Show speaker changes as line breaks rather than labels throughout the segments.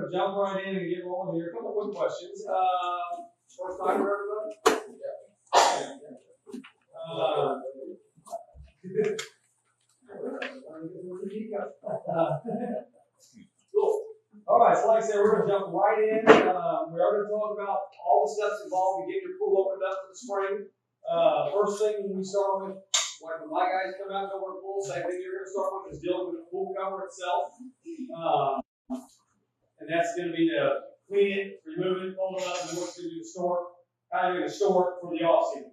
going to jump right in and get rolling here. A couple quick questions. First time for everybody? Cool. All right, so like I said, we're going to jump right in. We are going to talk about all the steps involved in getting your pool opened up for the spring. First thing we start with, when my guys come out and over the pool, same thing you're going to start with is dealing with the pool cover itself. And that's going to be to clean it, remove it, fold it up, and what's going to do to store it. How you're going to store it for the off season.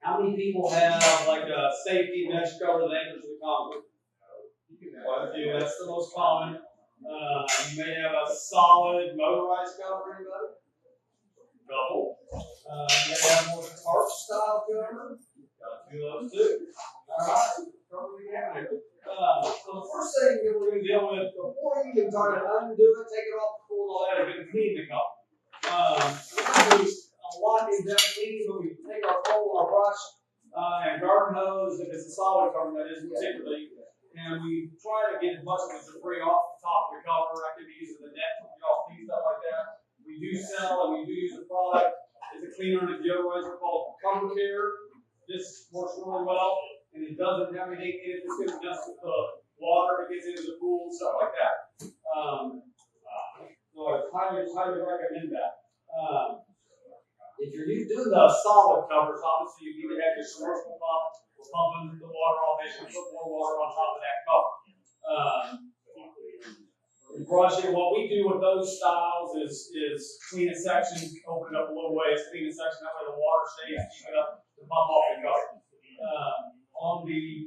How many people have like a safety mesh cover that anchors to the concrete? Quite a few. That's the most common. You may have a solid motorized cover. Anybody? Couple. You may have more of a tarp style cover. Got a few of those too. All right. So the first thing that we're going to deal with before you can try to undo it, take it off the pool, and all that, is going to clean the cover. We do a lot in depth cleaning, but we take our pole, our brush, and garden hose, if it's a solid cover, that is particularly, and we try to get as much of the debris off the top of the cover. I could be using the net to get off things, stuff like that. We do sell and we do use a product. It's a cleaner and a deodorizer called Cover Care. This works really well, and it doesn't have anything in it that's going to mess with the water if it gets into the pool, stuff like that. So I highly recommend that. If you're doing the solid covers, obviously you need to have your submersible pump pumping the water off it and put more water on top of that cover. Brushing, what we do with those styles is clean a section, open it up a little ways, clean a section, that way the water stays, keep it up to pump off the cover. On the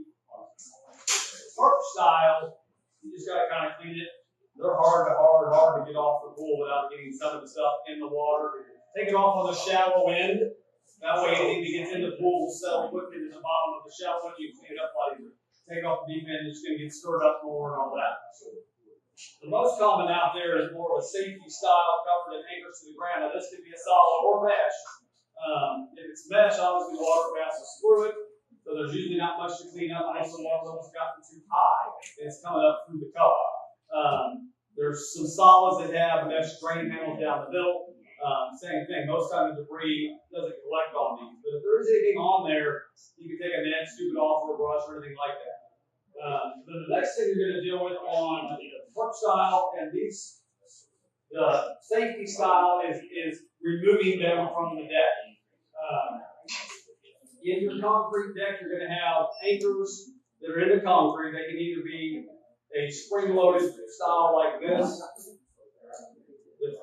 tarp style, you just got to kind of clean it. They're hard to get off the pool without getting some of the stuff in the water. Take it off on the shallow end. That way anything that gets in the pool will settle quickly to the bottom of the shallow end. You can clean it up a lot easier. Take it off the deep end, it's going to get stirred up more and all that. The most common out there is more of a safety style cover that anchors to the ground. Now this could be a solid or mesh. If it's mesh, obviously the water passes through it. So there's usually not much to clean up unless the water's almost gotten too high and it's coming up through the cover. There's some solids that have mesh drain panels down the middle. Same thing, most times the debris doesn't collect on these. But if there is anything on there, you can take a net, scoop it off or a brush or anything like that. Then the next thing you're going to deal with on the tarp style and these, the safety style is removing them from the deck. In your concrete deck, you're going to have anchors that are in the concrete. They can either be a spring-loaded style like this, with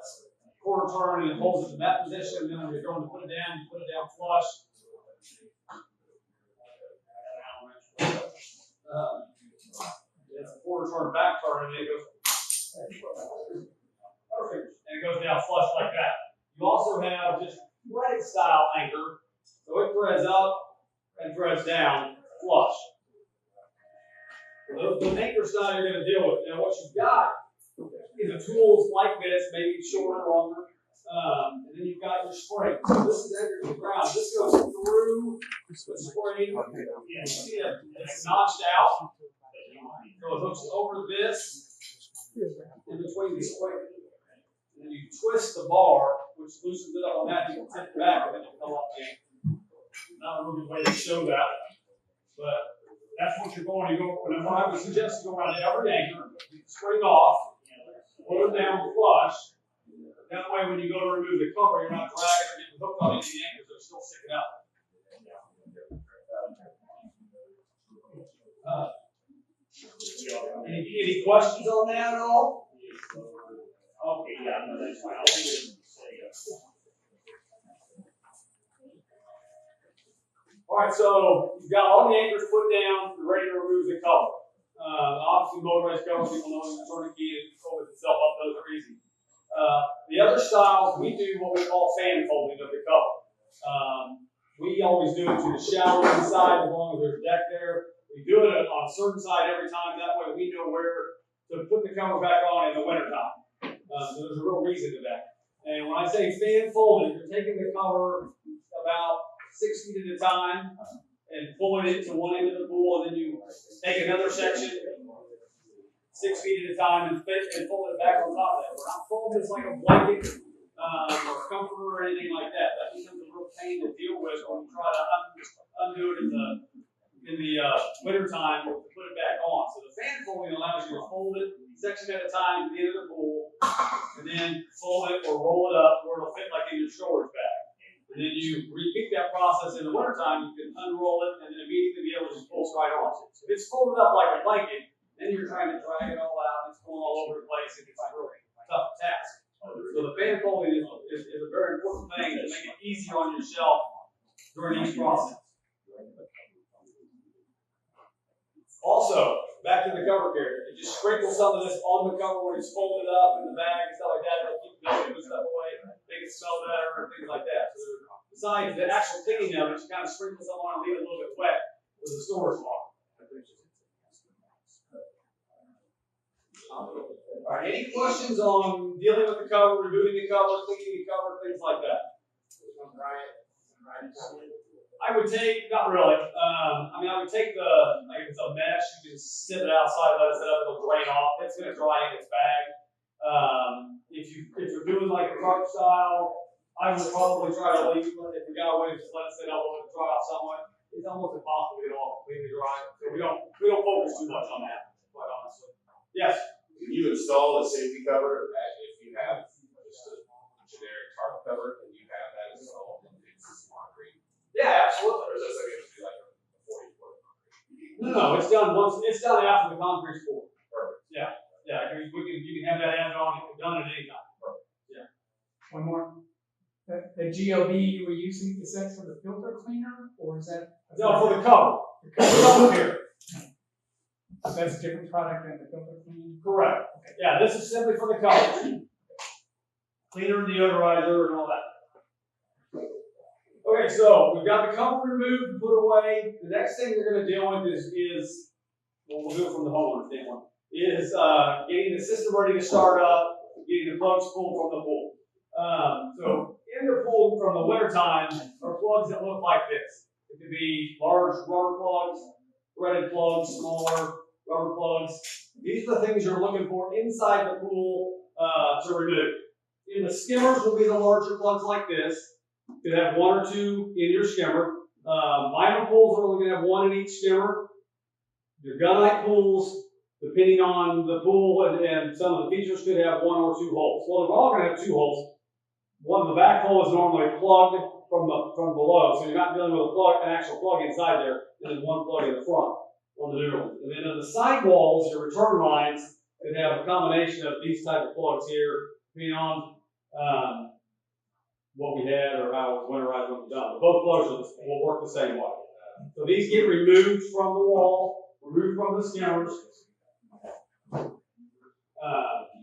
quarter turn and it holds it in that position, and then when you're going to put it down, you put it down flush. It's a quarter turn back turn, and it goes perfect, and it goes down flush like that. You also have just threaded style anchor, so it threads up and threads down flush. The anchor style you're going to deal with. Now, what you've got is the tools like this, maybe shorter, longer, and then you've got your spring. So this is anchored to the ground. This goes through the spring. You see it's notched out. So it hooks over this in between the spring. And then you twist the bar, which loosens it up on that. You can tip it back and then it'll come off the anchor. Not a really good way to show that, but that's what you're going to go. And what I would suggest is go around every anchor, spring off, put it down flush. That way, when you go to remove the cover, you're not dragging or getting hooked on any of the anchors that are still sticking out. Any questions on that at all? Okay, yeah, no, that's fine. I'll leave it in. All right, so you've got all the anchors put down, you're ready to remove the cover. Obviously, motorized covers, people know you turn the key and it opens itself up, those are easy. The other styles, we do what we call fan folding of the cover. We always do it to the shallow side as long as there's a deck there. We do it on a certain side every time, that way we know where to put the cover back on in the wintertime. So there's a real reason to that. And when I say fan folding, you're taking the cover about 6 feet at a time and pulling it to one end of the pool, and then you take another section, 6 feet at a time and fold it back on top of that. We're not folding this like a blanket or comforter or anything like that. That becomes a real pain to deal with when you try to undo it in the winter time to put it back on. So the fan folding allows you to fold it section at a time to the end of the pool, and then fold it or roll it up where it'll fit like in your storage bag. And then you repeat that process in the wintertime. You can unroll it and then immediately be able to just pull right on. If it's folded up like a blanket, then you're trying to drag it all out. It's going all over the place. It's a really tough task. So the fan folding is a very important thing to make it easier on yourself during each process. Also, back to the cover care. You just sprinkle some of this on the cover when it's folded up in the bag and stuff like that. It'll keep the stuff away, make it smell better, and things like that. So besides the actual cleaning of it, you kind of sprinkle some on and leave it a little bit wet with the storage water. All right, any questions on dealing with the cover, removing the cover, cleaning the cover, things like that? I would take, not really. I would take like if it's a mesh, you can sit it outside, let it sit up, it'll drain off. It's going to dry in its bag. If you're doing like a truck style, I would probably try to leave if the guy would just let it sit up, let it dry off somewhat. It's almost impossible to get it all completely dry. So we don't focus too much on that, quite honestly. Yes.
Can you install a safety cover if you have just a generic tarp cover? Can you have that installed in concrete?
Yeah, absolutely.
Or is that something to do like a 40-foot concrete?
No, it's done once. It's done after the concrete's poured.
Perfect.
Yeah. You can have that added on. Done at any time.
Perfect.
Yeah.
One more. The GOB you were using, is that for the filter cleaner, or is that?
No, for the cover. The cover here.
So that's a different product than the filter cleaner?
Correct. Okay. Yeah, this is simply for the cover. Cleaner, deodorizer, and all that. Okay, so we've got the cover removed and put away. The next thing we're going to deal with is well, we'll do it from the homeowner standpoint, is getting the system ready to start up, getting the plugs pulled from the pool. So in the pool from the winter time are plugs that look like this. It could be large rubber plugs, threaded plugs, smaller rubber plugs. These are the things you're looking for inside the pool to remove. In the skimmers will be the larger plugs like this. You could have one or two in your skimmer. Vinyl pools are only going to have one in each skimmer. Your gunite pools, depending on the pool and some of the features, could have one or two holes. Well, they're all going to have two holes. One, the back hole is normally plugged from below, so you're not dealing with an actual plug inside there, and then one plug in the front on the new one. And then on the side walls, your return lines could have a combination of these type of plugs here, depending on what we had or how it was winterized when it was done. But both plugs will work the same way. So these get removed from the wall, removed from the skimmers. The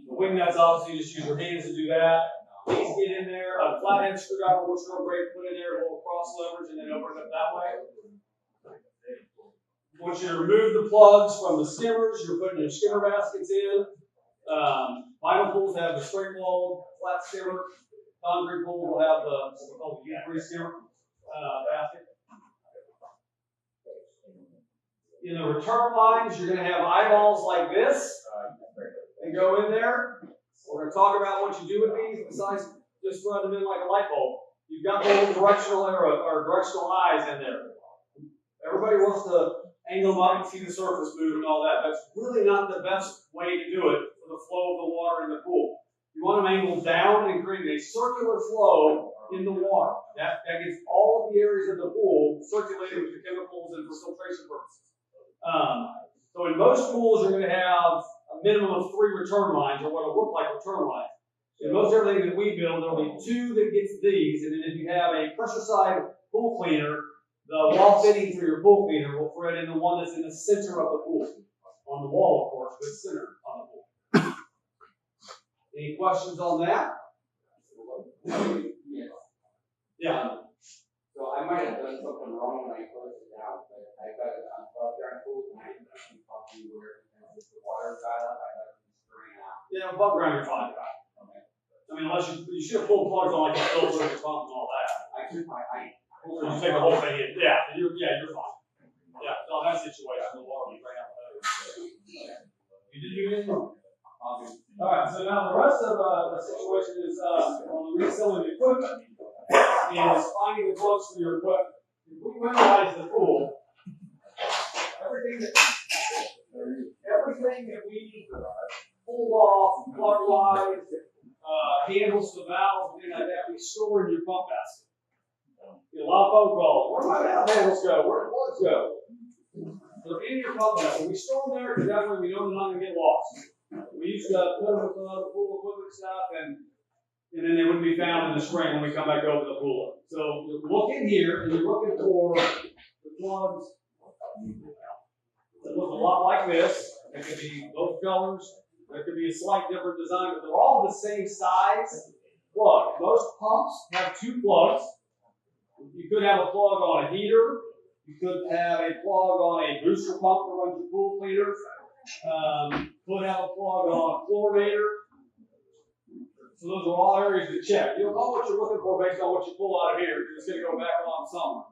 wing nuts, obviously, you just use your hands to do that. These get in there. A flathead screwdriver works real great. Put in there a little cross leverage and then open it up that way. Once you remove the plugs from the skimmers, you're putting your skimmer baskets in. Vinyl pools have the straight wall, flat skimmer. Concrete pool will have the what we call the U3 skimmer basket. In the return lines, you're going to have eyeballs like this. They go in there. We're going to talk about what you do with these besides just run them in like a light bulb. You've got the little directional arrow or directional eyes in there. Everybody wants to angle them up and see the surface move and all that. That's really not the best way to do it for the flow of the water in the pool. You want them angled down and create a circular flow in the water. That gets all of the areas of the pool circulated with the chemicals and for filtration purposes. So in most pools, you're going to have a minimum of 3 return lines, or what will look like return lines. In most everything that we build, there will be 2 that gets these, and then if you have a pressure side pool cleaner, the wall fitting for your pool cleaner will thread in the one that's in the center of the pool. On the wall, of course, but center on the pool. Any questions on that?
Yes.
Yeah.
So I might have done something wrong when I closed it down, but I got it above ground pool and I didn't talk to you where the water got up, I got it spraying out.
Yeah, above ground you're fine.
Okay.
I mean, unless you should have pulled plugs on like a filter and pump and all that.
Pulled
You take the whole thing in. Yeah, you're fine. Yeah, so in that situation, the water will be right out. You did you in? Alright, so now the rest of the situation is on the reselling the equipment is finding the plugs for your equipment. If we winterize the pool, everything that we pull off, plug wise, handles to valves, things like that, we store in your pump basket. Get a lot of phone calls. Where do my valve handles go? Where do the plugs go? They're in your pump basket. We store them there because that way we know they're not going to get lost. We used to put them with the pool equipment stuff, and then they wouldn't be found in the spring when we come back over the pool. So you look in here, and you're looking for the plugs that look a lot like this. They could be both colors. There could be a slight different design, but they're all the same size plug. Most pumps have two plugs. You could have a plug on a heater. You could have a plug on a booster pump that runs your pool cleaner. Could have a plug on a chlorinator. So those are all areas to check. You'll know what you're looking for based on what you pull out of here. You're just going to go back on somewhere.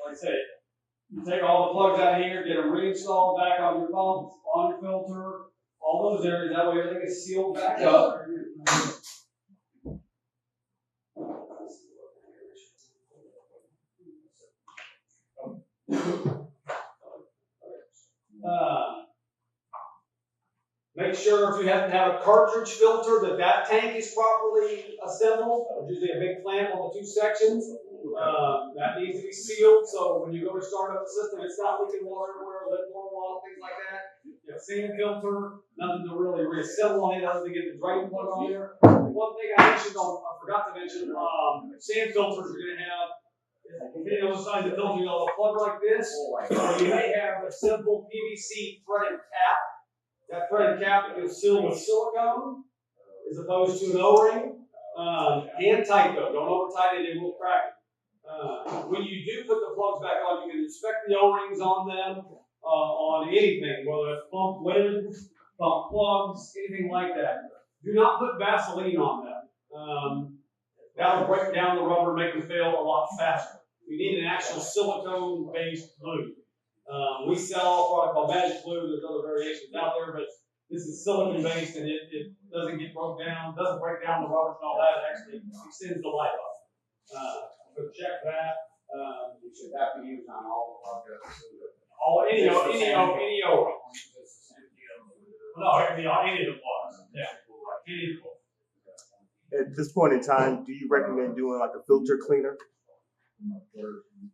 Like I say, you take all the plugs out of here, get them reinstalled back on your pump, on your filter, all those areas. That way everything is sealed back up. Make sure if you happen to have a cartridge filter that tank is properly assembled. There's usually a big clamp on the two sections. That needs to be sealed, so when you go to start up the system, it's not leaking water everywhere, lid blown off, things like that. You have sand filter, nothing to really reassemble on it other than get the drain plug on there. One thing I forgot to mention, sand filters are going to have, depending on the size of the filter, you'll have a plug like this, or you may have a simple PVC threaded cap. That threaded cap is sealed with silicone, as opposed to an O-ring. Hand tight though, don't over tighten it, it will crack it. When you do put the plugs back on, you can inspect the O-rings on them, on anything, whether it's pump lids, pump plugs, anything like that. Do not put Vaseline on them. That will break down the rubber and make them fail a lot faster. You need an actual silicone-based glue. We sell a product called Magic Glue. There's other variations out there, but this is silicone-based and it doesn't get broke down, doesn't break down the rubber and all that. It actually extends the life of it. So check that.
You should have to use on all the projects.
Any O-ring. No, it can be on any of the plugs. Yeah, any of the plugs.
At this point in time, do you recommend doing like a filter cleaner?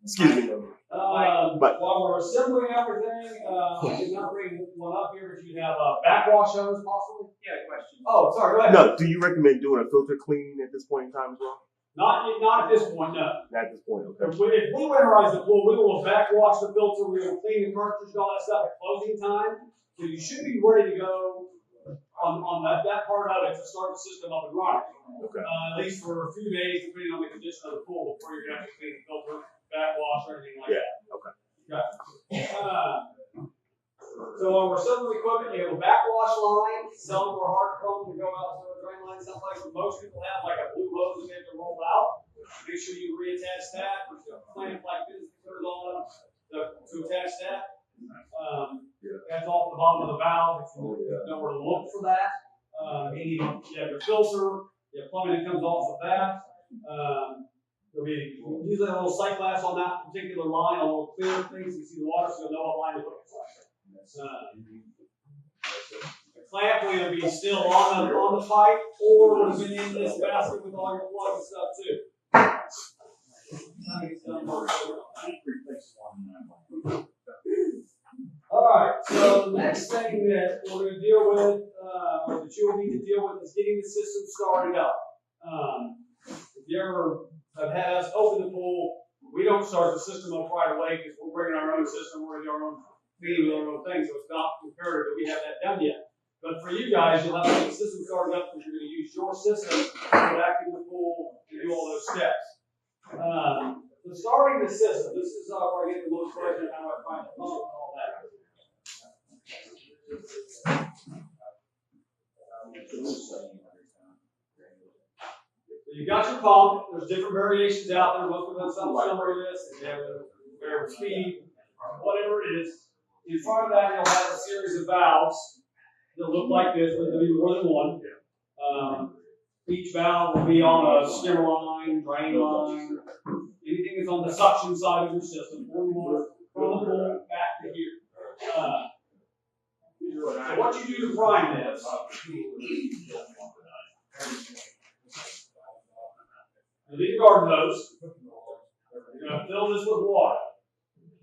Excuse me.
While we're assembling everything, I did not bring one up here, but you have backwash hose possibly?
Yeah, question.
Oh, sorry, go ahead.
No, do you recommend doing a filter cleaning at this point in time as well?
Not at this point, no.
Not at this point, okay.
If we winterize the pool, we will backwash the filter, we will clean the cartridge and all that stuff at closing time. So you should be ready to go on that part of it to start the system up and running.
Okay.
At least for a few days, depending on the condition of the pool, before you're going to have to clean the filter, backwash, or anything like that.
Okay.
So when we're selling the equipment, you have a backwash line. Some are hard to pump to go out to a drain line. Someplace where most people have like a blue hose that they have to roll out. Make sure you reattach that. There's a clamp like this that goes on to attach that. That's off the bottom of the valve. If you know where to look for that. You have your filter. You have plumbing that comes off of that. There'll be usually a little sight glass on that particular line, a little clear thing so you see the water, so you'll know what line to put. The clamp will either be still on the pipe or would have been in this basket with all your plug and stuff too. Alright, so the next thing that we're going to deal with, or that you will need to deal with, is getting the system started up. If you ever have had us open the pool, we don't start the system up right away because we're bringing our own system, we're going to do our own feeding with our own thing, so it's not imperative that we have that done yet. But for you guys, you'll have to get the system started up because you're going to use your system to vacuum the pool and do all those steps. So starting the system, this is where I get the most question how I find the pump and all that. So you got your pump. There's different variations out there. Most of them some summary of this. They have a variable speed, whatever it is. In front of that, you'll have a series of valves that look like this, but there'll be more than one. Each valve will be on a skimmer line, drain line, anything that's on the suction side of your system, pulling water from the pool back to here. So what you do to prime this, these are garden hose. You're going to fill this with water.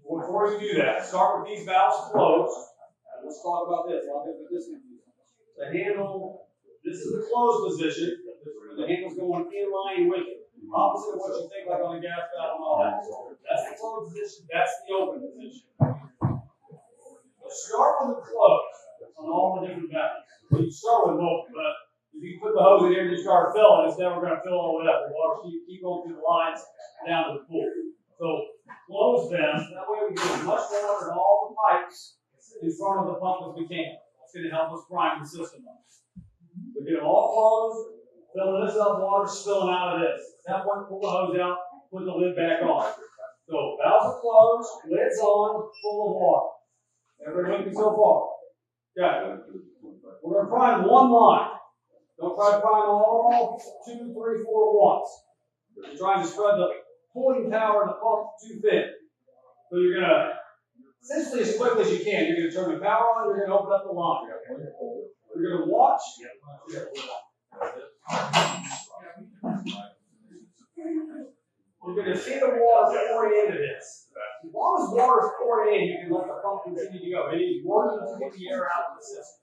Before you do that, start with these valves closed. Let's talk about this. I'll get this confused. The handle, this is the closed position. The handle's going in line with it. Opposite of what you think like on a gas valve and all that. That's the closed position. That's the open position. So start with the closed on all the different valves. Well, you start with open, but if you put the hose in here and you start filling, it's never going to fill all the way up. The water keep going through the lines down to the pool. So close them. That way we get as much water in all the pipes in front of the pump as we can. That's going to help us prime the system up. We get them all closed, filling this up, water spilling out of this. At that point, pull the hose out, put the lid back on. So valves are closed, lids on, full of water. Everybody with me so far? Okay. We're going to prime one line. Don't try to prime all 2, 3, 4 at once. You're trying to spread the pulling power in the pump too thin. So you're going to, essentially as quickly as you can, you're going to turn the power on, you're going to open up the line. You're going to watch. You're going to see the water pouring into this. As long as water is pouring in, you can let the pump continue to go. It is working to get the air out of the system.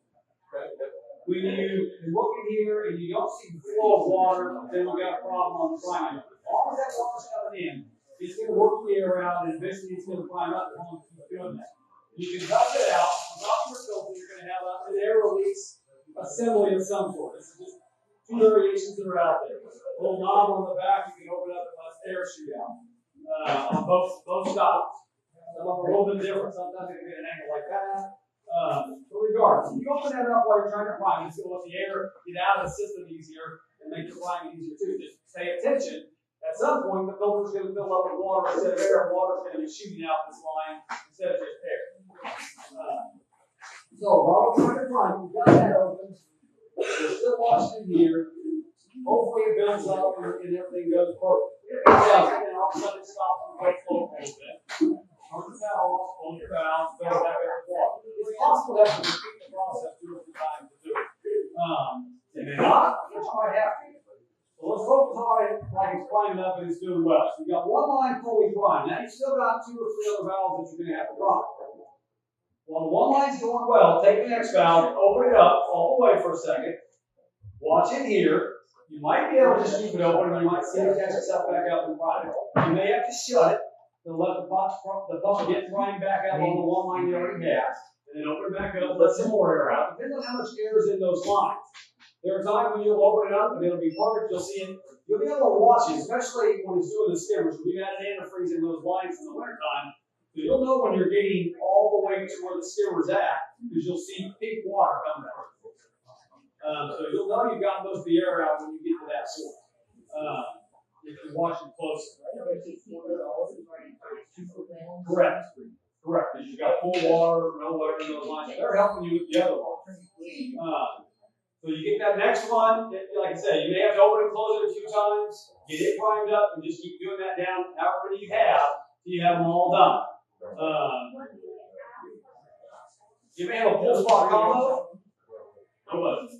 When you look in here and you don't see the flow of water, then we've got a problem on the priming. As long as that water's coming in, it's going to work the air out, and eventually it's going to prime up as long as keep doing that. You can dump it out. On top of your filter, you're going to have an air release assembly of some sort. This is just two variations that are out there. A little knob on the back, you can open up and let air shoot out. On both styles. Some of them are a little bit different. Sometimes you can get an angle like that. But regardless, you open that up while you're trying to prime, it's going to let the air get out of the system easier and make your priming easier too. Just pay attention. At some point, the filter's going to fill up with water instead of air. Water's going to be shooting out this line instead of just air. So while we're trying to prime, we've got that open. We're still watching in here. Hopefully it builds up and everything goes perfect. If it doesn't, then all of a sudden it stops and goes slow a little bit. Turn the valve off, close your valve, fill it back up with water. It's possible to have to repeat the process 2 or 3 times to do it. It may not, but you might have to. So let's focus on it like it's priming up and it's doing well. So you've got one line fully primed. Now you've still got 2 or 3 other valves that you're going to have to prime. While the one line's going well, take the next valve, open it up all the way for a second. Watch in here. You might be able to just keep it open, and you might see it catch itself back up and prime it. You may have to shut it to let the pump get primed back up on the one line you already have, and then open it back up, let some more air out. Depends on how much air is in those lines. There are times when you'll open it up and it'll be perfect. You'll see it. You'll be able to watch it, especially when it's doing the skimmers. We've added antifreeze in those lines in the wintertime. So you'll know when you're getting all the way to where the skimmer's at, because you'll see pink water coming out. So you'll know you've gotten most of the air out when you get to that source. If you're watching closely. Correct. Because you've got full water, no water in those lines. They're helping you with the other one. So you get that next one, like I said, you may have to open and close it a few times, get it primed up, and just keep doing that down however many you have till you have them all done. You may have a pull spot combo. What?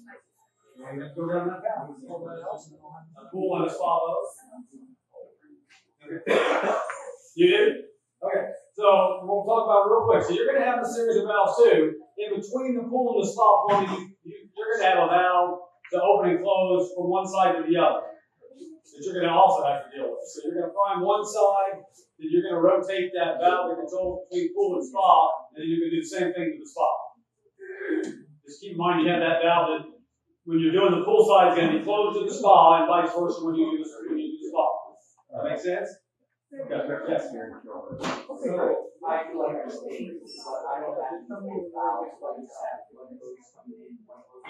Let's go down that path. A pool and a spa load. You do? Okay. So we'll talk about it real quick. So you're going to have a series of valves too. In between the pool and the spa plumbing, you're going to have a valve to open and close from one side to the other that you're going to also have to deal with. So you're going to prime one side, then you're going to rotate that valve to control between pool and spa, and then you're going to do the same thing to the spa. Just keep in mind you have that valve that when you're doing the pool side, it's going to be closed to the spa, and vice versa when you do the spa. That make sense? Okay. Yes.
So I feel like I'm staying, but I don't have to move valves like that.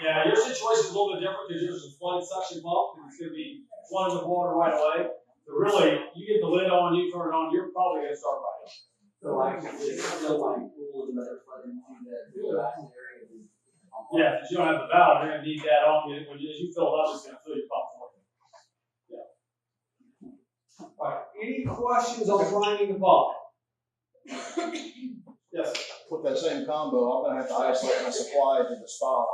Yeah, your situation is a little bit different because yours is a flooded suction pump, and it's going to be flooded with water right away. So really, you get the lid on, you turn it on, you're probably going to start right up.
So I can just fill my pool pool is another flood into the last area.
Yeah, if you don't have the valve, you're gonna need that on you, as you fill it up, it's gonna fill your pump for you. Yeah. Alright, any questions on priming the pump? Yes,
With that same combo, I'm gonna have to isolate my supply to the spa.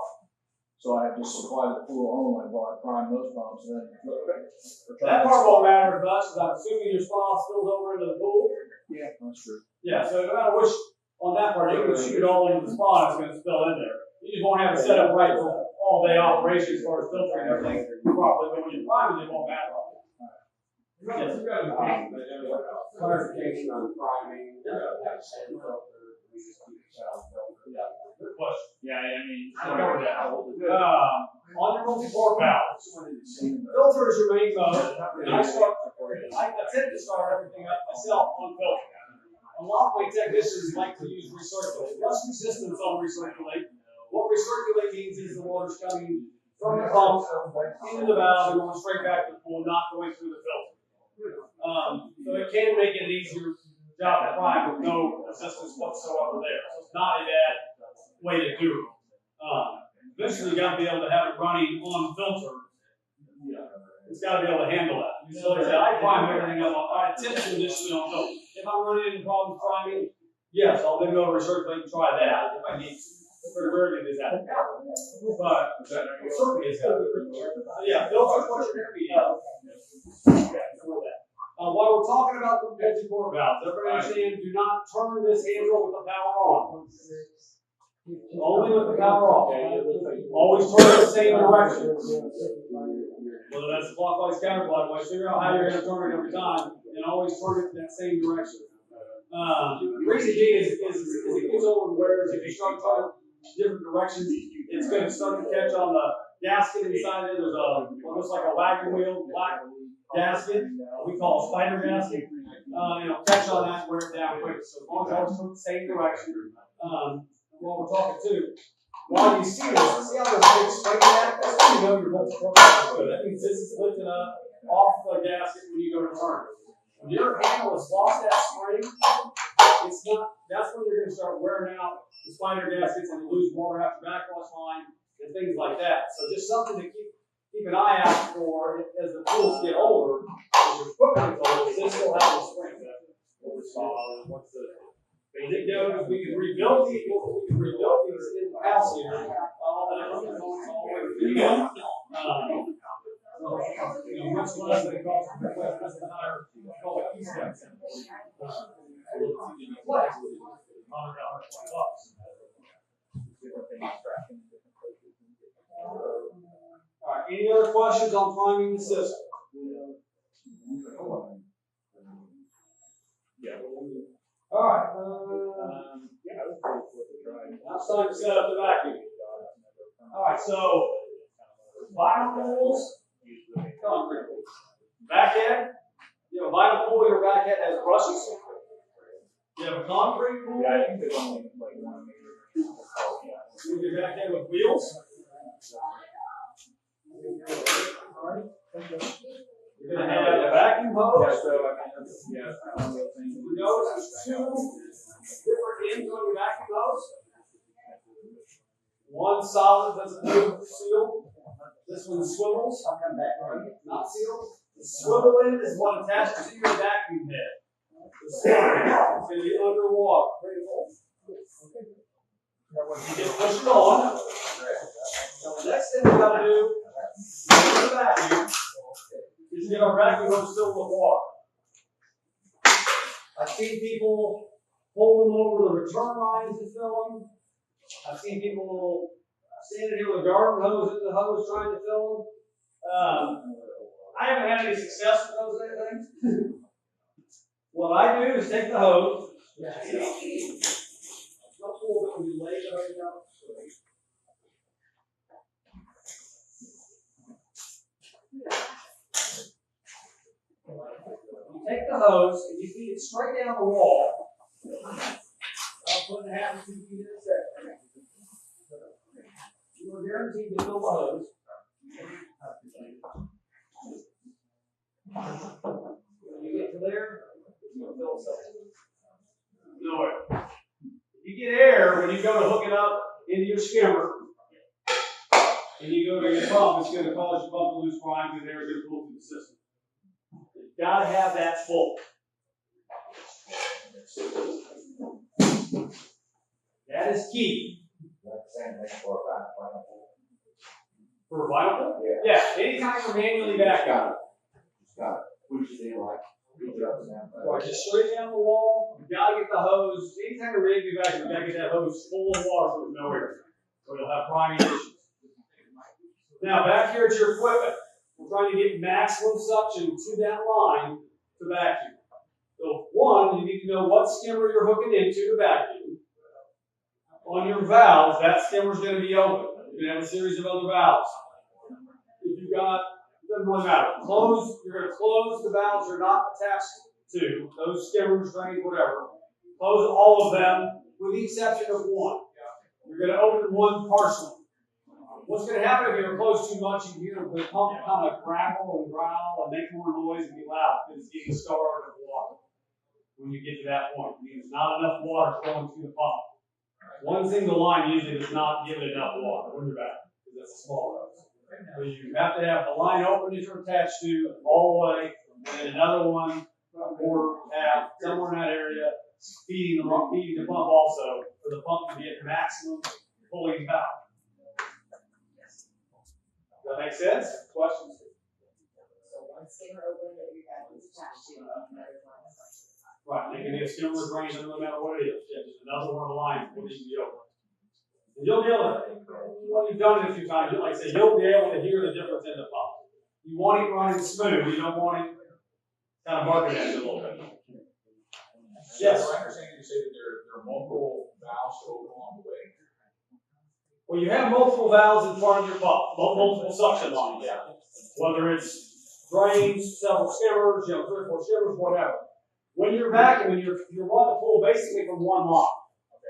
So I have to supply the pool only while I prime those pumps and then.
that part won't matter as much, because I'm assuming your spa spills over into the pool.
Yeah, that's true.
Yeah, so no matter which, on that part, you can shoot it all into the spa, it's gonna spill in there. You just won't have it set up right for all day operation as far as filtering and everything properly, but when you're priming, it won't matter. Yes.
Clarification on priming, have sand filter, we just keep it shut filter.
Good question. Yeah, I mean, I covered that. On your multi-port valves, filter is your main mode. And I tend to start everything up myself on filter. A lot of my technicians like to use recirculate. Less resistance on recirculate. What recirculate means is the water's coming from the pump into the valve and going straight back to the pool, not going through the filter. So it can make it an easier job to prime with no resistance whatsoever there. So it's not a bad way to do it. Eventually, you got to be able to have it running on filter. It's got to be able to handle that. So like I said, I prime everything up. I tend to initially on filter. If I'm running into problems priming, yes, I'll then go to recirculate and try that if I need to. Very rarely does that. But it certainly is good. Yeah, filter what you're going to be. While we're talking about the multi-port valves, everybody understand, do not turn this handle with the power on. Only with the power off. Always turn it the same direction. Whether that's clockwise, counterclockwise, figure out how you're going to turn it every time, and always turn it in that same direction. The reason being is it gets over and wears. If you start turning different directions, it's going to start to catch on the gasket inside there. There's almost like a wagon wheel, black gasket. We call a spider gasket. Catch on that and wear it down quick. So as long as I always turn the same direction, while we're talking too, while you see this, see how those big spring that? That's when you know your multi-port valve is good. That means this is lifted up off the gasket when you go to turn. When your handle has lost that spring, it's not. That's when you're going to start wearing out the spider gaskets and lose water after backwash line and things like that. So just something to keep an eye out for as the pools get older. As your equipment gets older, this will have the spring. What's the basic note? We can rebuild these in the house here. Much less than it costs to replace this entire call it E-step. Alright, any other questions on priming the system? Alright, now it's time to set up the vacuum. Alright, so vinyl pools, concrete pools. Backhead, you have a vinyl pool, your backhead has brushes. You have a concrete pool.
Yeah, I think there's only like 1 meter.
You have your backhead with wheels. You're going to have a vacuum hose.
Yeah, so I mean,
You notice there's 2 different ends on your vacuum hose. One solid, doesn't seal. This one swivels, not sealed. The swivel end is what attaches to your vacuum head. The swivel is going to be underwater. You can push it on. Now the next thing we got to do with the vacuum is get our vacuum hose filled with water. I've seen people pull them over the return lines to fill them. I've seen people standing here with a garden hose in the hose trying to fill them. I haven't had any success with those things. What I do is take the hose. You take the hose and you feed it straight down the wall. I'll put it half 2 feet in a second. You are guaranteed to fill the hose. When you get to there, you'll fill something. No way. If you get air, when you go to hook it up into your skimmer, and you go to your pump, it's gonna cause your pump to lose prime, because air is gonna flow through the system. You gotta have that full. That is key.
Like same thing for a back.
For a vinyl?
Yeah.
Yeah, anytime you're manually back out.
Just got push it in like, push it up and down.
Right, just straight down the wall, you gotta get the hose, anytime you're ready to be back, you gotta get that hose full of water so there's no air. Or you'll have priming issues. Now, back here at your equipment, we're trying to get maximum suction to that line to vacuum. So, one, you need to know what skimmer you're hooking into to vacuum. On your valves, that skimmer's going to be open. You're going to have a series of other valves. If you've got, doesn't really matter. You're going to close the valves you're not attached to, those skimmers, drains, whatever. Close all of them, with the exception of one. You're going to open one partially. What's going to happen if you're close too much, you hear the pump kind of crackle and growl and make more noise and be loud because it's getting starved of water. When you get to that point, it means not enough water flowing through the pump. One single line usually does not give it enough water when you're back, because that's a small hose. So you have to have the line open that you're attached to all the way, and then another one, or half, somewhere in that area, feeding the pump also, for the pump to get maximum pulling power. Does that make sense? Questions?
So one skimmer open that your guy is attached to, another one.
Right, they can be a skimmer range, no matter what it is. Yeah, just another one of the lines will need to be open. And you'll be able to, when you've done it a few times, like I say, you'll be able to hear the difference in the pump. You want it running smooth, you don't want it kind of barking at you a little bit. Yes?
So I understand you say that there are multiple valves to open along the way.
Well, you have multiple valves in front of your pump, multiple suction lines. Yeah. Whether it's drains, several skimmers, 3 or 4 skimmers, whatever. When you're vacuuming, you want to pull basically from one line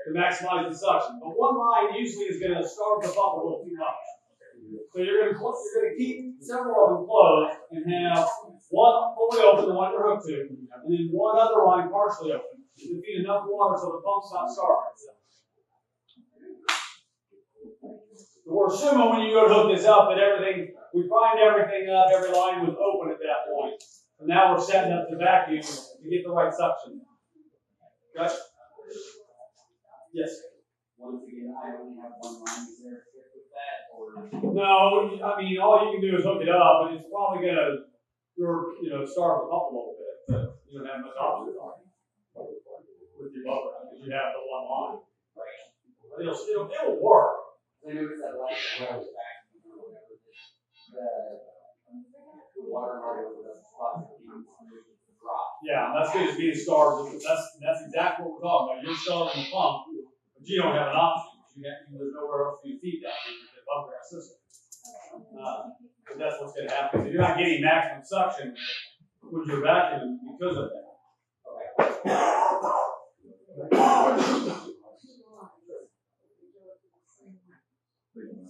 to maximize the suction. But one line usually is going to starve the pump a little too much. So you're going to keep several of them closed and have one fully open, the one you're hooked to, and then one other line partially open to feed enough water so the pump's not starving itself. So we're assuming when you go to hook this up that we primed everything up, every line was open at that point. So now we're setting up the vacuum to get the right suction. Okay? Yes?
Once again, I only have one line, is there a trick with that, or?
No, I mean, all you can do is hook it up, but it's probably going to, starve the pump a little bit, but you don't have much options on it with your buffer, because you have the one line.
Right.
It'll work.
I noticed that like when I was back or whatever, the water level was spot that you drop.
Yeah, and that's because it's being starved. That's exactly what we're talking about. You're starving the pump, but you don't have an option. There's nowhere else for you to feed that because the pump gas system. But that's what's going to happen. So you're not getting maximum suction when you're vacuuming because of that.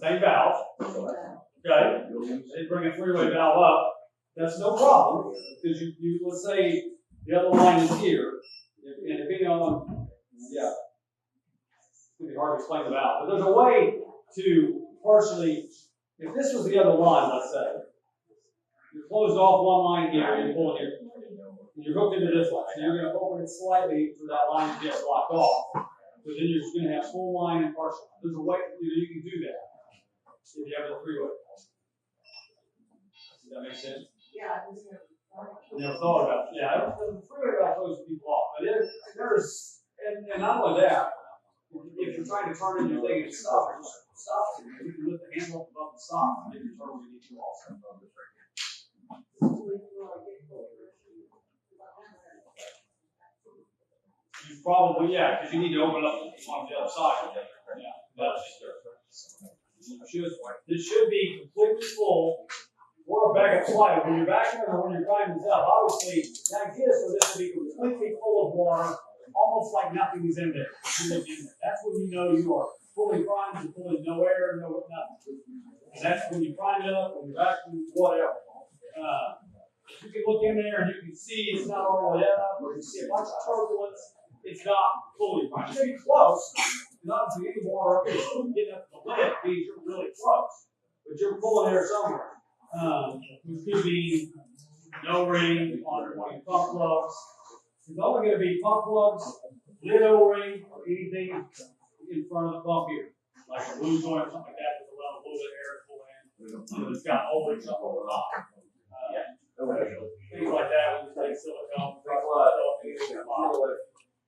Same valve. Okay. They bring a 3-way valve up. That's no problem because you let's say the other line is here, and depending on it's gonna be hard to explain the valve, but there's a way to partially. If this was the other line, let's say you closed off one line here and you pull it here, and you're hooked into this line, so you're going to open it slightly for that line to get blocked off. But then you're just going to have full line and partial. There's a way you can do that if you have a 3-way. Does that make sense?
Yeah, I just
Never thought about it. Yeah, the 3-way valve throws people off. But there's, and not only that, if you're trying to turn in your thing and stop, you can lift the handle up above the stop and then you turn when you need to also. You probably, because you need to open up on the other side. Yeah, this should be completely full. Or a backup slider. When you're vacuuming or when you're priming this up, obviously that gives for this to be completely full of water, almost like nothing is in there. That's when you know you are fully primed and fully no air, no nothing. And that's when you prime it up, when you're vacuuming, whatever. You can look in there and you can see it's not all the way up, or you can see a bunch of turbulence. it's not fully fine. It's gonna be close. Not to any water up there, getting up to the lid means you're really close, but you're pulling air somewhere. Which could be no ring on one of your pump plugs. It's only going to be pump plugs, lid O-ring, or anything in front of the pump here, like a blue joint or something like that, that's allowing a little bit of air to pull in. It's got O-ring something on top. Things like that, we just take silicone,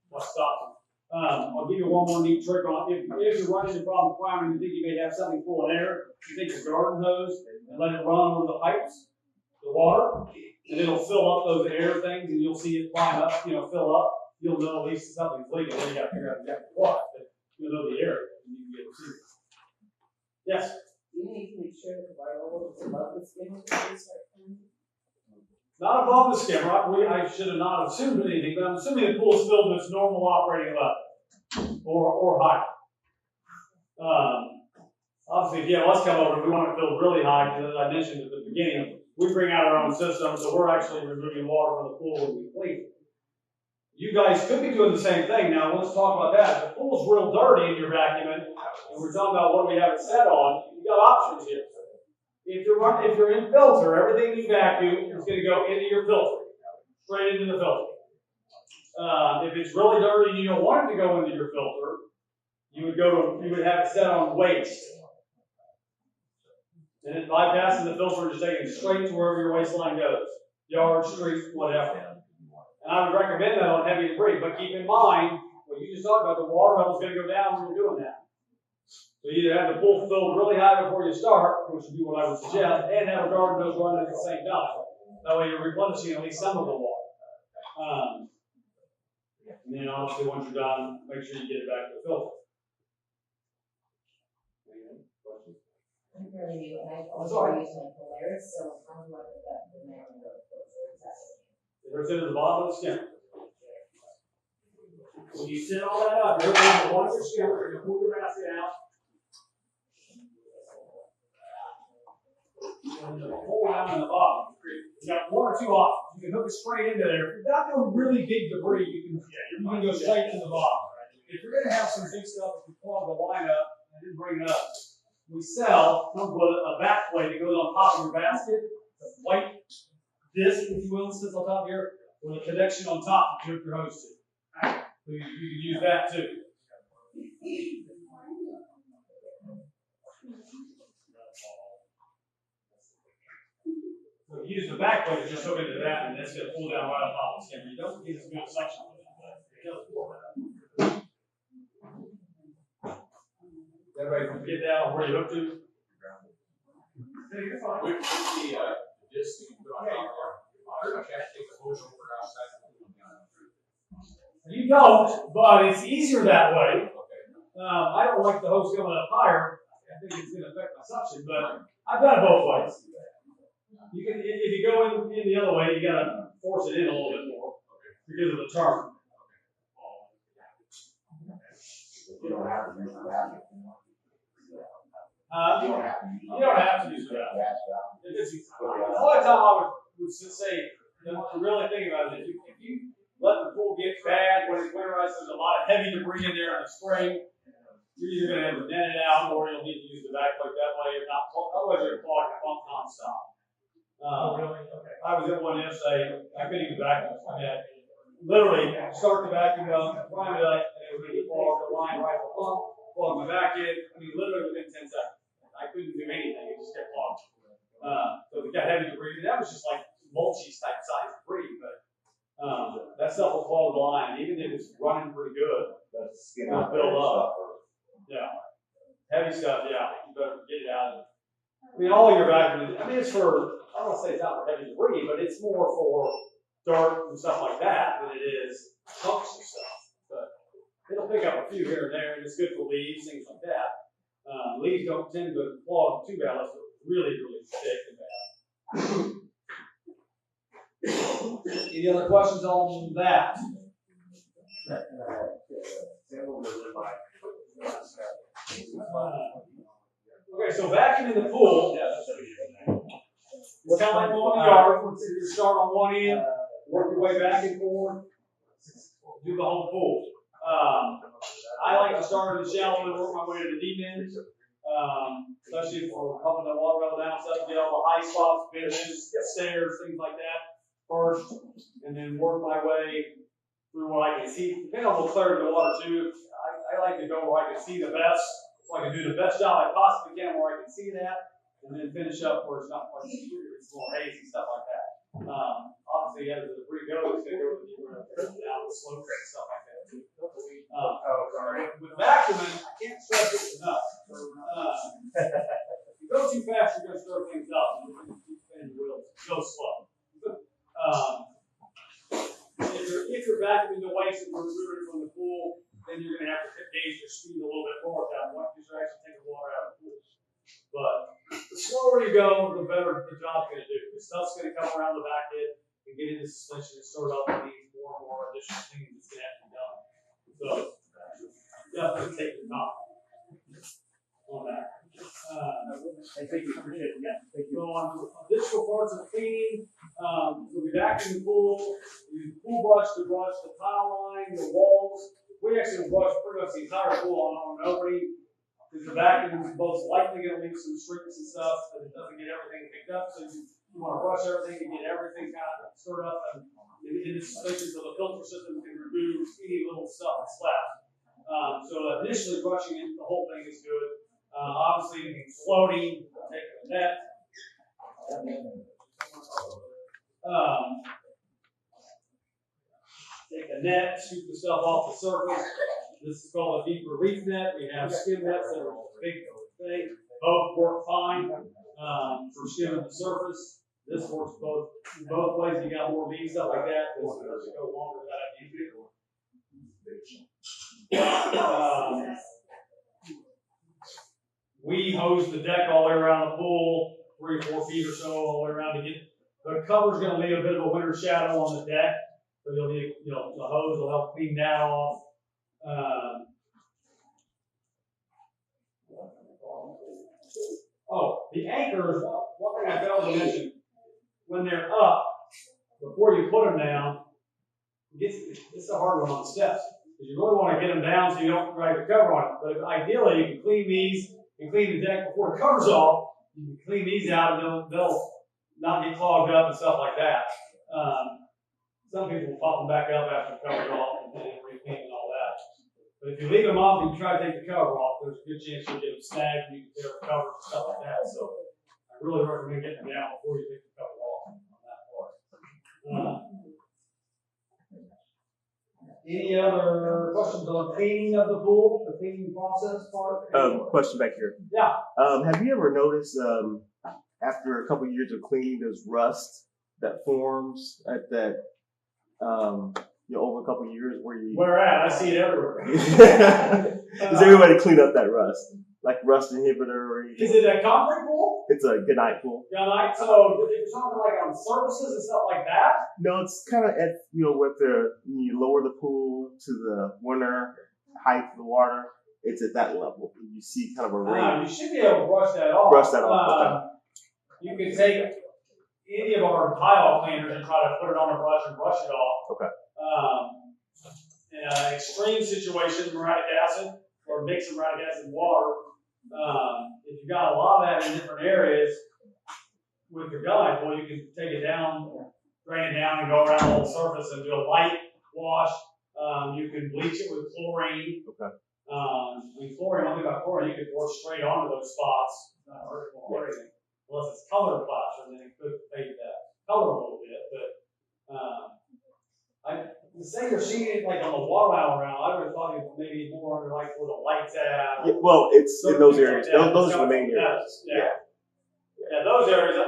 what stops them. I'll give you one more neat trick on if you're running into problem climbing, you think you may have something full of air, you take your garden hose and let it run over the pipes, the water, and it'll fill up those air things, and you'll see it climb up, fill up. You'll know at least something's leaking, then you got to figure out exactly what, but you'll know the area, and you can get it see it. Yes?
You need to make sure that the water level is above the skin before you start cleaning.
Not above the skimmer. I should have not assumed anything, but I'm assuming the pool is filled to its normal operating level, or higher. Obviously, if you have us come over, we want it filled really high, because as I mentioned at the beginning, we bring out our own system, so we're actually removing water from the pool when we clean it. You guys could be doing the same thing. Now, let's talk about that. If the pool's real dirty and you're vacuuming, and we're talking about what we have it set on, you got options here. If you're in filter, everything you vacuum is going to go into your filter, straight into the filter. If it's really dirty and you don't want it to go into your filter, you would have it set on waste. And it bypasses the filter, just taking it straight to wherever your waistline goes, yard, street, whatever. And I would recommend that on heavy debris, but keep in mind what you just talked about, the water level is going to go down when you're doing that. So you either have the pool filled really high before you start, which would be what I would suggest, and have a garden hose running at the same time. That way you're replenishing at least some of the water. And then obviously once you're done, make sure you get it back to the filter.
I'm really new, and I also use my Polaris, so I'm like that, the man in the filter, exactly.
It goes into the bottom of the skimmer. When you set all that up, you're going to wash your skimmer, you're going to pull your basket out. And the hole down in the bottom. You got one or two options. You can hook it straight into there. If you're not doing really big debris, you can go straight to the bottom. If you're going to have some big stuff, if you plug the line up, I didn't bring it up. We sell a back plate that goes on top of your basket. It's a white disc, if you will, sits on top here, with a connection on top to hook your hose to. So you can use that too. So if you use the back plate, just hook into that, and it's going to pull down right on top of the skimmer. You don't get as good suction with it, but it does pull that. Everybody can get down where you hook to.
With the disc that you put on top there, pretty much have to take the hose over outside the pool.
You don't, but it's easier that way.
Okay.
I don't like the hose going up higher. I think it's going to affect my suction, but I've done it both ways. You can, if you go in the other way, you got to force it in a little bit more because of the turn.
You don't have to use that.
You don't have to use that. The only time I would say, to really think about it, if you let the pool get bad when it's winterized, there's a lot of heavy debris in there in the spring, you're either going to have to net it out or you'll need to use the back plate that way. You're not, otherwise you're going to clog the pump nonstop. I was at one yesterday, I couldn't even vacuum. I mean, literally start the vacuum up, prime it up, and it would clog the line right to the pump, plug my vac in. I mean, literally within 10 seconds. I couldn't do anything, it just kept clogged. So we got heavy debris, and that was just like mulchy type size debris, but that stuff will clog the line, even if it's running pretty good. It'll build up. Yeah. Heavy stuff, yeah. You better get it out. I mean, all your vacuum, I mean, it's for, I don't want to say it's not for heavy debris, but it's more for dirt and stuff like that than it is chunks and stuff. But it'll pick up a few here and there, and it's good for leaves, things like that. Leaves don't tend to clog too bad unless they're really, really thick and bad. Any other questions on that? Okay, so vacuuming the pool, it's kind of like mowing the yard. You start on one end, work your way back and forth. do the whole pool. I like to start in the shallow and work my way to the deep end. Especially if we're pumping the water level down, stuff, get all the high spots, benches, stairs, things like that first, and then work my way through what I can see. Depending on the clarity of the water too, I like to go where I can see the best, so I can do the best job I possibly can where I can see that, and then finish up where it's not quite it's more hazy, stuff like that. Obviously, as the debris goes, it's gonna go down the slopes and stuff like that too. With vacuuming, I can't stress it enough. If you go too fast, you're gonna stir things up. And go slow. If you're vacuuming the waste and removing it from the pool, then you're gonna have to gauge your speed a little bit more at that point because you're actually taking water out of the pool. But the slower you go, the better the job's gonna do. The stuff's gonna come around the back end and get into suspension and start up and need more and more additional things that's gonna have to be done. So definitely take your time on that.
I think you appreciate it, yeah, thank you.
So on additional parts of cleaning, we'll be back in the pool, we use pool brush to brush the tile line, the walls. We actually brush pretty much the entire pool on nobody, because the vacuum is most likely gonna leave some streaks and stuff, but it doesn't get everything picked up, so you wanna brush everything and get everything kind of stirred up and in the suspension so the filter system can remove any little stuff that's left. So initially brushing it, the whole thing is good. Obviously, floating, taking the net. Take a net, scoop the stuff off the surface. This is called a deep relief net. We have skim nets that are a big thing. Both work fine for skimming the surface. This works both ways. You got more bead stuff like that. This does go longer than I need to. We hose the deck all the way around the pool, 3 or 4 feet or so all the way around to get the cover's going to leave a bit of a winter shadow on the deck, so you'll need, the hose will help clean that off. The anchors. One thing I failed to mention: when they're up, before you put them down, it's a hard one on the steps because you really want to get them down so you don't drag the cover on it. But ideally, you can clean these. You clean the deck before the cover's off. You can clean these out and they'll not get clogged up and stuff like that. Some people will pop them back up after the cover's off and repaint and all that. But if you leave them off and you try to take the cover off, there's a good chance you'll get them snagged and you can tear the cover and stuff like that. So I really recommend getting them down before you take the cover off on that part. Any other questions on cleaning of the pool, the cleaning process part?
Question back here.
Yeah.
Have you ever noticed after a couple of years of cleaning, there's rust that forms at that over a couple of years where you?
Where at? I see it everywhere.
Does everybody clean up that rust? Like rust inhibitor or anything?
Is it a concrete pool?
It's a good night pool.
Good night. So if you're talking like on surfaces and stuff like that?
No, it's kind of at with when you lower the pool to the winter height of the water, it's at that level. You see kind of a ring.
You should be able to brush that off.
Brush that off.
You can take any of our tile cleaners and try to put it on a brush and brush it off.
Okay.
In an extreme situation, muriatic acid or mix of muriatic acid and water. If you've got a lot of that in different areas with your gun, well, you can take it down, drain it down, and go around the whole surface and do a light wash. You can bleach it with chlorine.
Okay.
Chlorine, one thing about chlorine, you can pour straight onto those spots. Not hurt or anything. Unless it's colored plaster, then it could fade that color a little bit. But to say you're seeing it like on the water aisle around, I would have thought it maybe more under like where the lights at.
Yeah, well, it's in those areas. Those are the main areas.
Yeah, those areas.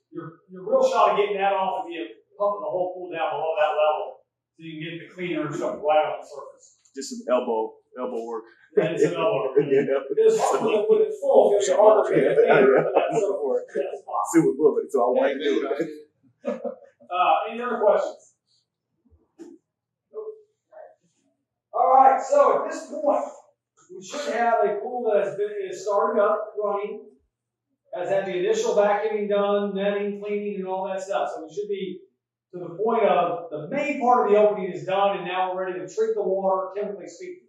Your real shot of getting that off would be pumping the whole pool down below that level, so you can get the cleaner and stuff right on the surface.
Just some elbow work.
Yeah, it's an elbow.
Yeah.
It's hard when it's full. It's harder to get the cleaner.
Super bullet. So I want to do it.
Any other questions? All right. So at this point, we should have a pool that is started up, running, has had the initial vacuuming done, netting, cleaning, and all that stuff. So we should be to the point of the main part of the opening is done, and now we're ready to treat the water, chemically speaking.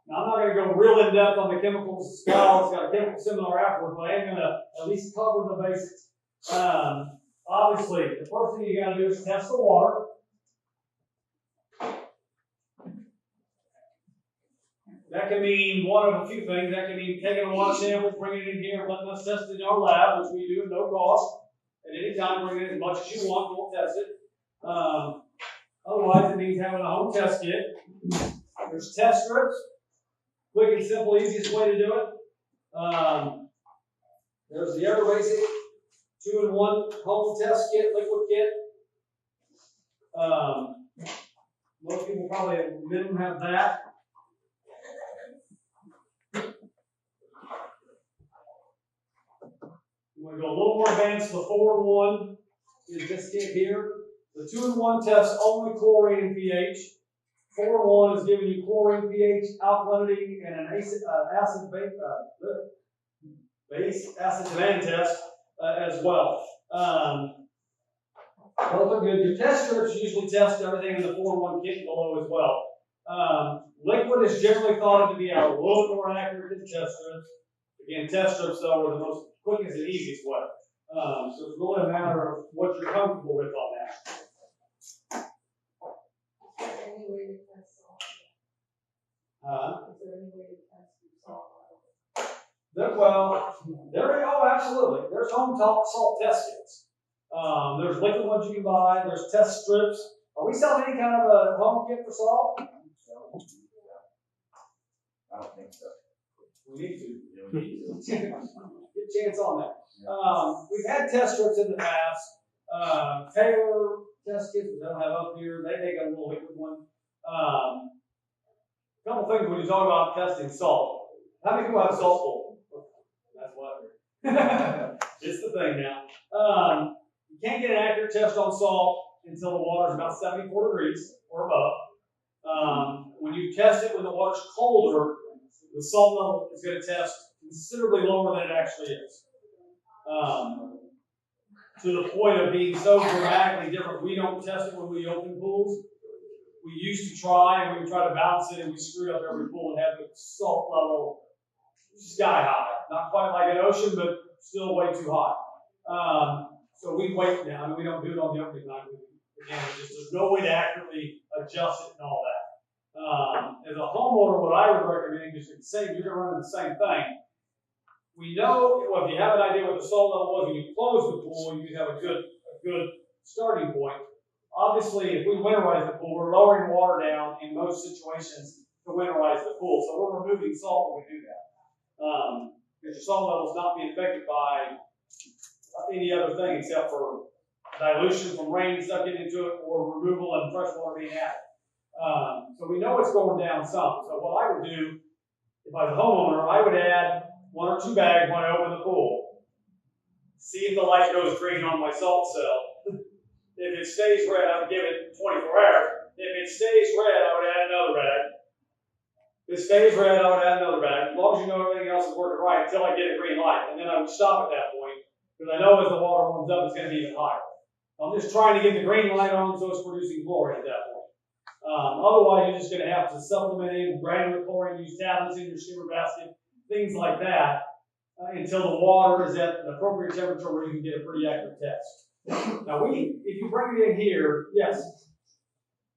Now, I'm not going to go real in depth on the chemicals. Scott's got a chemical seminar afterwards, but I am going to at least cover the basics. Obviously, the first thing you got to do is test the water. That can mean one of a few things. That can mean taking a water sample, bringing it in here, letting us test it in our lab, which we do at no cost. At any time, bring in as much as you want, we'll test it. Otherwise, it means having a home test kit. There's test strips. Quick and simple, easiest way to do it. There's the Ever Basic 2-in-1 home test kit, liquid kit. Most people probably at minimum have that. You want to go a little more advanced. The 4-in-1 is this kit here. The 2-in-1 tests only chlorine and pH. 4-in-1 is giving you chlorine, pH, alkalinity, and an base acid demand test as well. Both are good. Your test strips usually test everything in the 4-in-1 kit below as well. Liquid is generally thought of to be a little bit more accurate than test strips. Again, test strips though are the most quickest and easiest way. So it's really a matter of what you're comfortable with on that.
Any way to test salt? Is there any way to test salt?
Absolutely. There's home salt test kits. There's liquid ones you can buy. There's test strips. Are we selling any kind of a home kit for salt?
I don't think so.
We need to. Get a chance on that. We've had test strips in the past. Taylor test kits, which I don't have up here, they got a little liquid one. A couple things when you talk about testing salt. How many people have a salt pool? That's what it's the thing now. You can't get an accurate test on salt until the water's about 74 degrees or above. When you test it when the water's colder, the salt level is going to test considerably lower than it actually is. To the point of being so dramatically different, we don't test it when we open pools. We used to try, and we would try to balance it, and we screwed up every pool and had the salt level sky high. Not quite like an ocean, but still way too high. So we wait now. I mean, we don't do it on the opening night. Again, there's no way to accurately adjust it and all that. As a homeowner, what I would recommend is the same. You're going to run the same thing. We know, well, if you have an idea what the salt level was when you close the pool, you can have a good starting point. Obviously, if we winterize the pool, we're lowering water down in most situations to winterize the pool. So we're removing salt when we do that. Because your salt level is not being affected by any other thing except for dilution from rain and stuff getting into it, or removal and fresh water being added. So we know it's going down some. So what I would do, if I was a homeowner, I would add 1 or 2 bags when I open the pool. See if the light goes green on my salt cell. If it stays red, I would give it 24 hours. If it stays red, I would add another bag. If it stays red, I would add another bag. As long as you know everything else is working right until I get a green light. And then I would stop at that point, because I know as the water warms up, it's going to be even higher. I'm just trying to get the green light on so it's producing chlorine at that point. Otherwise, you're just going to have to supplement in granular chlorine, use tablets in your skimmer basket, things like that, until the water is at an appropriate temperature where you can get a pretty accurate test. Now, if you bring it in here, yes.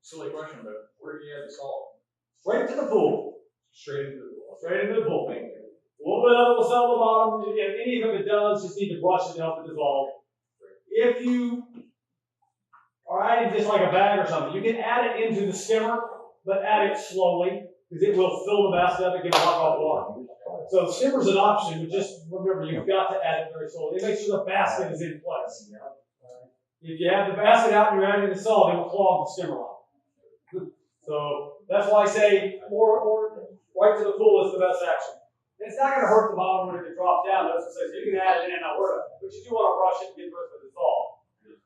Silly question, but where do you add the salt?
Straight to the pool.
Straight into the pool.
Straight into the pool. A little bit of it will settle the bottom. If any of it does, just need to brush it to help it dissolve. If you are adding just like a bag or something, you can add it into the skimmer, but add it slowly, because it will fill the basket up and get a lot of water. So the skimmer's an option, but just remember, you've got to add it very slowly. Make sure the basket is in place. If you have the basket out and you're adding the salt, it will clog the skimmer line. So that's why I say or right to the pool is the best action. It's not going to hurt the bottom when it drops down. That's what it says. You can add it in and not worry about it. But you do want to brush it and get the rest of it dissolved.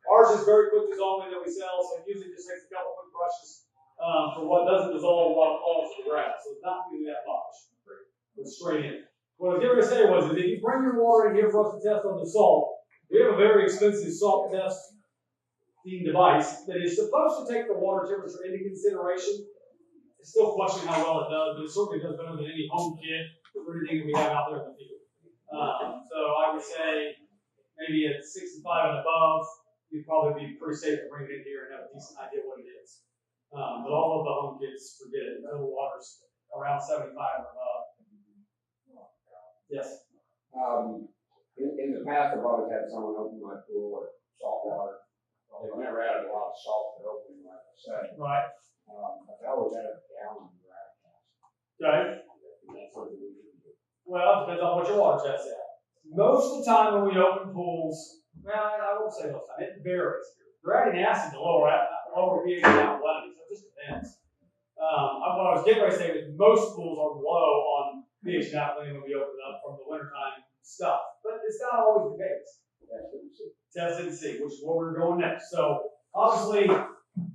Ours is very quick dissolving that we sell, so it usually just takes a couple quick brushes for what doesn't dissolve a lot of falls to the ground. So it's not really that much. It's straight in. What I was going to say was, if you bring your water in here for us to test on the salt, we have a very expensive salt test device that is supposed to take the water temperature into consideration. I still question how well it does, but it certainly does better than any home kit or anything that we have out there in the field. So I would say maybe at 65 and above, you'd probably be pretty safe to bring it in here and have a decent idea what it is. But all of the home kits, forget it. Mineral water's around 75 and above. Yes.
In the past, I've always had someone open my pool with salt water. They've never had a lot of salt to open, like I said.
Right.
But I always had a gallon of rat gas.
Okay.
That's something we can do.
Well, it depends on what your water test is. Most of the time when we open pools, well, I won't say most of the time, it varies. They're adding acid to lower pH and alkalinity, so it just depends. What I was getting ready to say is most pools are low on pH and alkalinity when we open it up from the wintertime stuff, but it's not always the case. Test it and see, which is where we're going next. So obviously,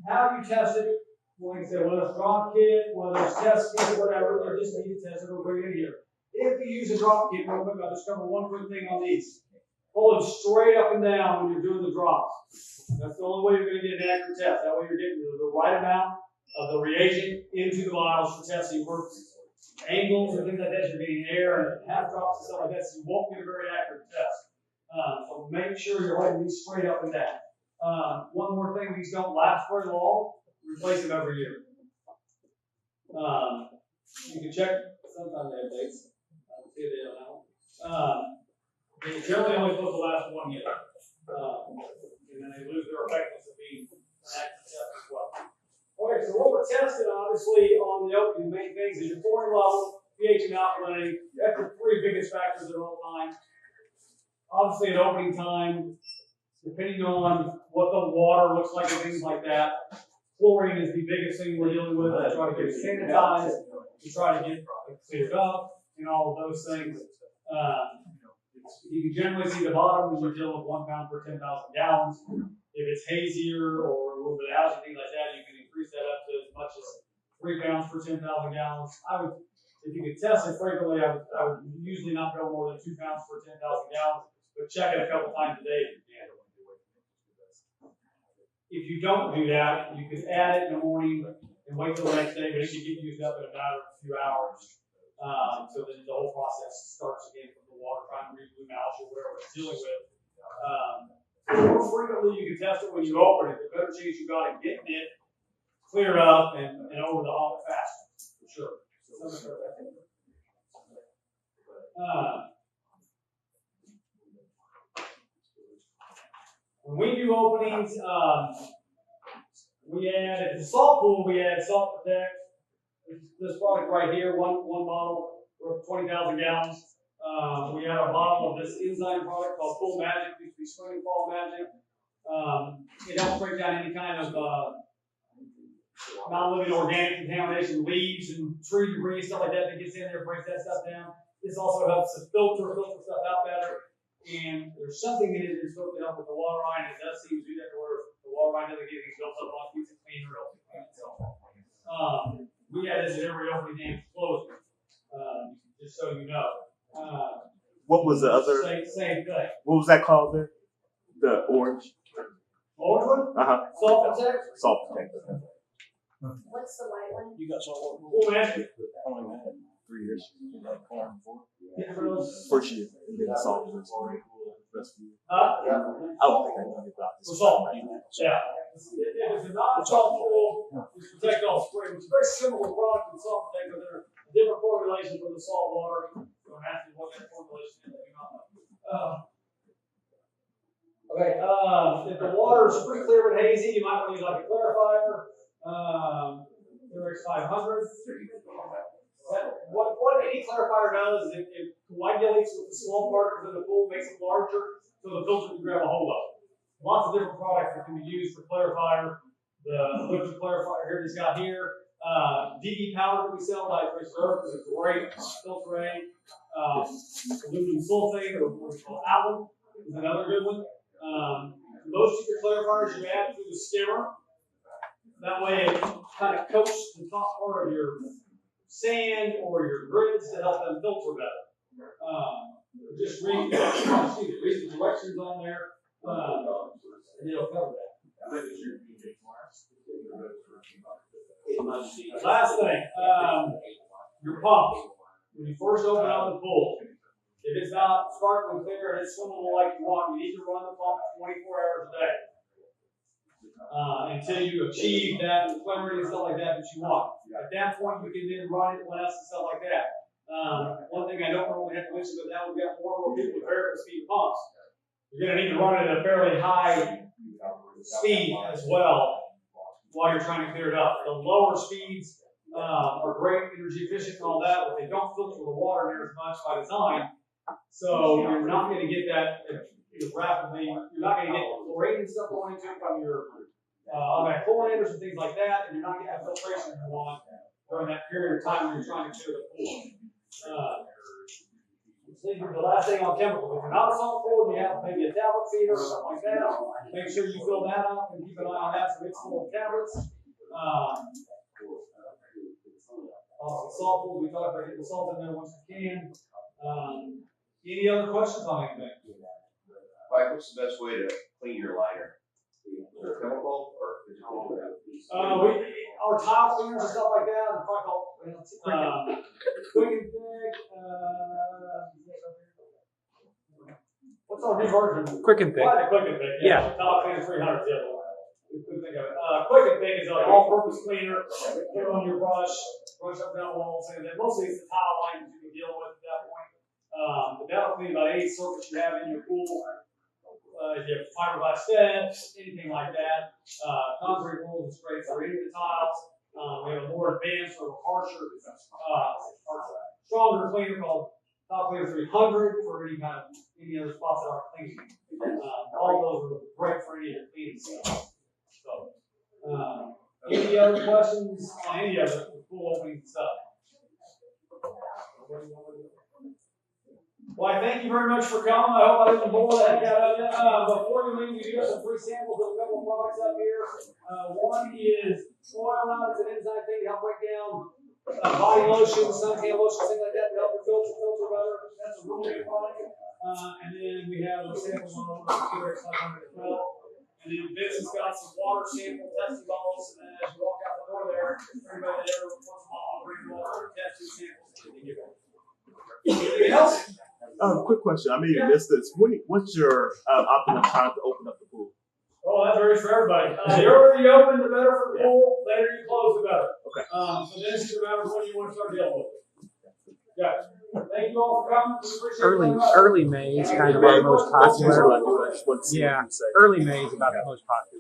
how you test it, like I said, whether it's drop kit, whether it's test kit, whatever, you just need to test it, we'll bring it in here. If you use a drop kit, real quick, I'll just cover one quick thing on these. Hold them straight up and down when you're doing the drops. That's the only way you're going to get an accurate test. That way you're getting the right amount of the reagent into the vials for testing. Angles and things like that, you're getting air and half drops and stuff like that, so you won't get a very accurate test. So make sure you're holding these straight up and down. One more thing, these don't last very long. Replace them every year. You can check, sometimes they have dates. I don't see a date on that one. They generally only supposed to last 1 year. And then they lose their effectiveness of being an active test as well. Okay, so what we're testing, obviously, on the opening, the main things is your pouring level, pH and alkalinity. That's the three biggest factors at all times. Obviously, at opening time, depending on what the water looks like and things like that, chlorine is the biggest thing we're dealing with. To try to get it sanitized, to try to get it cleared up, and all of those things. You can generally see the bottom when you're dealing with 1 pound per 10,000 gallons. If it's hazier or a little bit of algae, things like that, you can increase that up to as much as 3 pounds per 10,000 gallons. If you could test it frequently, I would usually not go more than 2 pounds per 10,000 gallons, but check it a couple times a day if you can. If you don't do that, you could add it in the morning and wait till the next day, but it can get used up in a matter of a few hours. So then the whole process starts again from the water trying to remove algae or whatever it's dealing with. The more frequently you can test it when you open it, the better chance you got of getting it cleared up and over the hump faster, for sure. When we do openings, we add, at the salt pool, we add Salt Protect. This product right here, one bottle for 20,000 gallons. We have a bottle of this enzyme product called Pool Magic, used to be Spring and Fall Magic. It helps break down any kind of non-living organic contamination, leaves and tree debris, stuff like that gets in there, breaks that stuff down. This also helps to filter stuff out better. And there's something in it that's supposed to help with the water line, and it does seem to do that to where the water line doesn't get any built up on it, cleaner, it'll clean itself. We had this at every opening and closing, just so you know.
What was the other?
Same thing.
What was that called there? The orange?
Orange one? Salt Protect?
Salt Protect.
What's the white one?
You got some
Pool Magic?
I only had 3 years. Like corn before.
Yeah, for those.
First year, and then salt was rest of the year.
Huh?
I don't think I need about this.
For salt. Yeah. If it's a non-salt pool, it's Protect All Spring, which is a very similar product to Salt Protect, but they're a different formulation for the salt water. Don't ask me what that formulation is, I do not know. Okay, if the water is pretty clear but hazy, you might want to use like a clarifier. Durex 500. What any clarifier does is it coagulates with the small particles in the pool, makes it larger, so the filter can grab a hold of it. Lots of different products that can be used for clarifier. The liquid clarifier here that's got here. DD powder that we sell, dietary reserve, is a great filter aid. Aluminum sulfate, or what we call alum, is another good one. Most of your clarifiers you add through the skimmer. That way it kind of coats the top part of your sand or your grids to help them filter better. Just read the directions on there, and it'll cover that. Last thing, your pump. When you first open up the pool, if it's not sparkling clear and it's swimmable like you want, you need to run the pump 24 hours a day. Until you achieve that clarity and stuff like that you want. At that point, you can then run it less and stuff like that. One thing I don't normally have to mention, but now we've got more and more people with variable speed pumps. You're gonna need to run it at a fairly high speed as well while you're trying to clear it up. The lower speeds are great, energy efficient and all that, but they don't filter the water near as much by design. So you're not gonna get that as rapidly, you're not gonna get chlorine and stuff going into it from your automatic chlorinators and things like that, and you're not getting the filtration you want during that period of time when you're trying to clear the pool. The last thing on chemicals, if you're not a salt pool and you have maybe a tablet feeder or something like that, make sure you fill that up and keep an eye on that so it's full of tablets. Salt pools, we talked about getting the salt in there once you can. Any other questions on anything?
Mike, what's the best way to clean your liner? Is there chemical or physical?
Our tile cleaners and stuff like that, and probably called Quick and Thick. What's our new version?
Quick and Thick.
Quick and Thick.
Yeah.
Tile cleaner 300 is the other one. Couldn't think of it. Quick and Thick is an all-purpose cleaner. Put it on your brush up and down walls, and then mostly it's the tile lines you can deal with at that point. But that'll clean about any surface you have in your pool. If you have fiberglass steps, anything like that, concrete rules and sprays for any of the tiles. We have a more advanced or harsher, stronger cleaner called Tile Cleaner 300 for any other spots that aren't clean. All those are great for any of the cleaning stuff. So, any other questions on any of the pool opening stuff? Well, I thank you very much for coming. I hope I didn't bore the heck out of you. Before you leave, we do have some free samples of a couple of products up here. One is oil out. It's an enzyme thing to help break down body lotion, suntan lotion, things like that to help the filter better. That's a really good product. And then we have a sample one of Purex 500 as well. And then Vince has got some water sample testing balls. And then as you walk out the door there, everybody there once in a while will bring water test two samples. Anything else?
Quick question. I may have missed this. What's your optimal time to open up the pool?
Oh, that varies for everybody. The earlier you open, the better for the pool. The later you close, the better.
Okay.
So then it's just a matter of when you want to start dealing with it. Yeah. Thank you all for coming. We appreciate it.
Early May is kind of our most popular.
I just want to see what you say.
Early May is about the most popular.